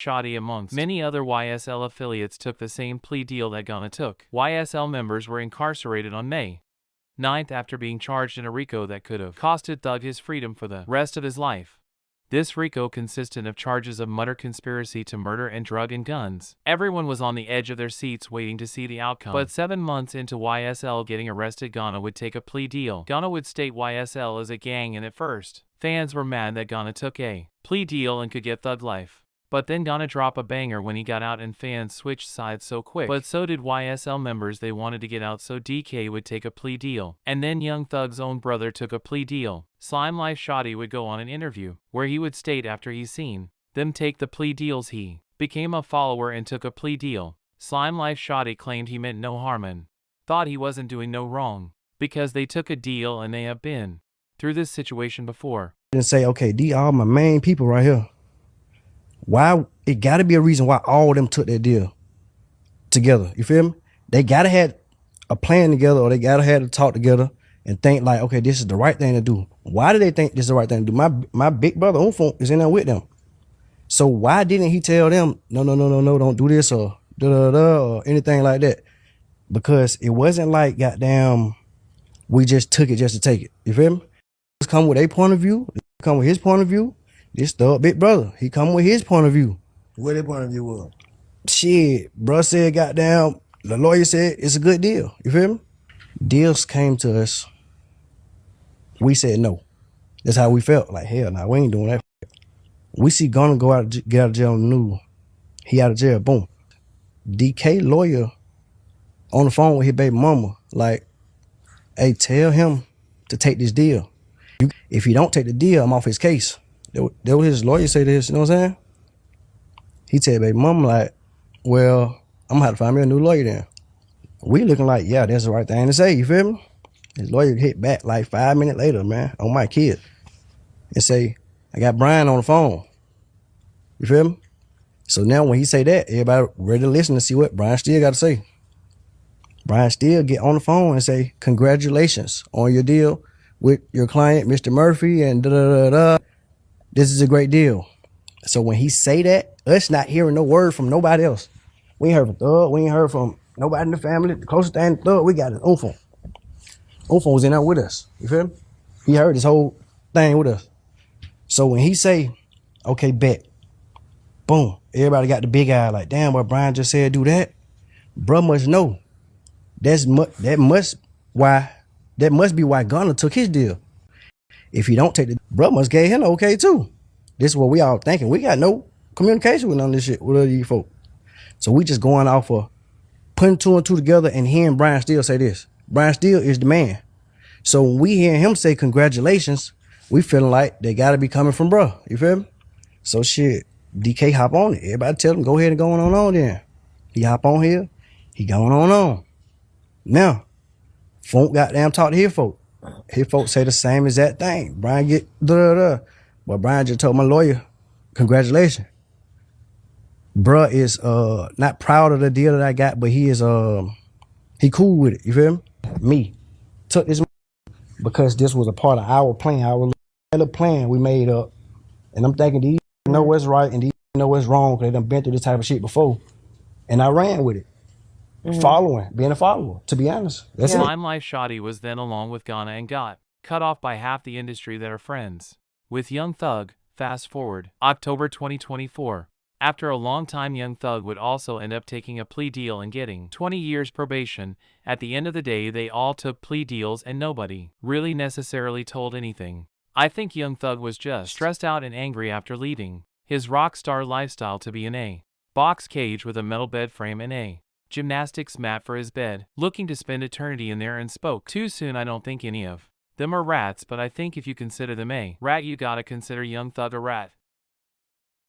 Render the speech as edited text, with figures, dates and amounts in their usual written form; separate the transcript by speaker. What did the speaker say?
Speaker 1: Shawty amongst many other YSL affiliates took the same plea deal that Gunna took. YSL members were incarcerated on May 9th after being charged in a RICO that could have costed Thug his freedom for the rest of his life. This RICO consisted of charges of murder, conspiracy to murder, and drug and guns. Everyone was on the edge of their seats waiting to see the outcome. But 7 months into YSL getting arrested, Gunna would take a plea deal. Gunna would state YSL is a gang, and at first, fans were mad that Gunna took a plea deal and could get Thug life. But then Gunna dropped a banger when he got out, and fans switched sides so quick. But so did YSL members. They wanted to get out, so DK would take a plea deal. And then Young Thug's own brother took a plea deal. Slimelife Shawty would go on an interview where he would state after he's seen them take the plea deals, he became a follower and took a plea deal. Slimelife Shawty claimed he meant no harm and thought he wasn't doing no wrong because they took a deal and they have been through this situation before.
Speaker 2: And say, okay, these are my main people right here. Why? It got to be a reason why all of them took that deal together. You feel me? They got to have a plan together, or they got to have to talk together and think like, okay, this is the right thing to do. Why do they think this is the right thing to do? My big brother Umfo is in there with them. So why didn't he tell them, no, don't do this or or anything like that? Because it wasn't like, goddamn, we just took it just to take it. You feel me? Just come with a point of view, come with his point of view. This Thug big brother, he come with his point of view.
Speaker 3: What their point of view was?
Speaker 2: Shit, bruh said, goddamn, the lawyer said it's a good deal. You feel me? Deals came to us. We said no. That's how we felt. Like, hell nah, we ain't doing that. We see Gunna go out, get out of jail on the news. He out of jail, boom. DK lawyer on the phone with his baby mama, like, hey, tell him to take this deal. If he don't take the deal, I'm off his case. That was his lawyer say this, you know what I'm saying? He tell baby mama like, well, I'm gonna have to find me a new lawyer then. We looking like, yeah, that's the right thing to say, you feel me? His lawyer hit back like 5 minutes later, man, on my kid. And say, I got Brian on the phone. You feel me? So now when he say that, everybody ready to listen to see what Brian still got to say. Brian still get on the phone and say, congratulations on your deal with your client, Mr. Murphy, and da-da-da-da. This is a great deal. So when he say that, us not hearing no word from nobody else. We ain't heard from Thug. We ain't heard from nobody in the family. The closest thing to Thug we got is Umfo. Umfo was in there with us. You feel me? He heard this whole thing with us. So when he say, okay, bet, boom, everybody got the big eye like, damn, what Brian just said, do that. Bruh must know. That must be why Gunna took his deal. If he don't take the, bruh must gave him okay too. This is what we all thinking. We got no communication with none of this shit with other you folk. So we just going off of putting 2 and 2 together and hearing Brian Steele say this. Brian Steele is the man. So when we hear him say congratulations, we feeling like they gotta be coming from bruh. You feel me? So shit, DK hop on it. Everybody tell him go ahead and go on then. He hop on here, he going on. Now, folk goddamn talk to his folk. His folks say the same exact thing. Brian get da-da-da. But Brian just told my lawyer, congratulations. Bruh is not proud of the deal that I got, but he is he cool with it. You feel me? Me took this because this was a part of our plan, our little plan we made up. And I'm thinking these know what's right and these know what's wrong because they done been through this type of shit before. And I ran with it. Being a follower, to be honest. That's it.
Speaker 1: Slimelife Shawty was then along with Gunna and got cut off by half the industry that are friends with Young Thug. Fast forward, October 2024. After a long time, Young Thug would also end up taking a plea deal and getting 20 years probation. At the end of the day, they all took plea deals and nobody really necessarily told anything. I think Young Thug was just stressed out and angry after leaving his rock star lifestyle to be in a box cage with a metal bed frame and a gymnastics mat for his bed, looking to spend eternity in there, and spoke too soon. I don't think any of them are rats, but I think if you consider them a rat, you gotta consider Young Thug a rat.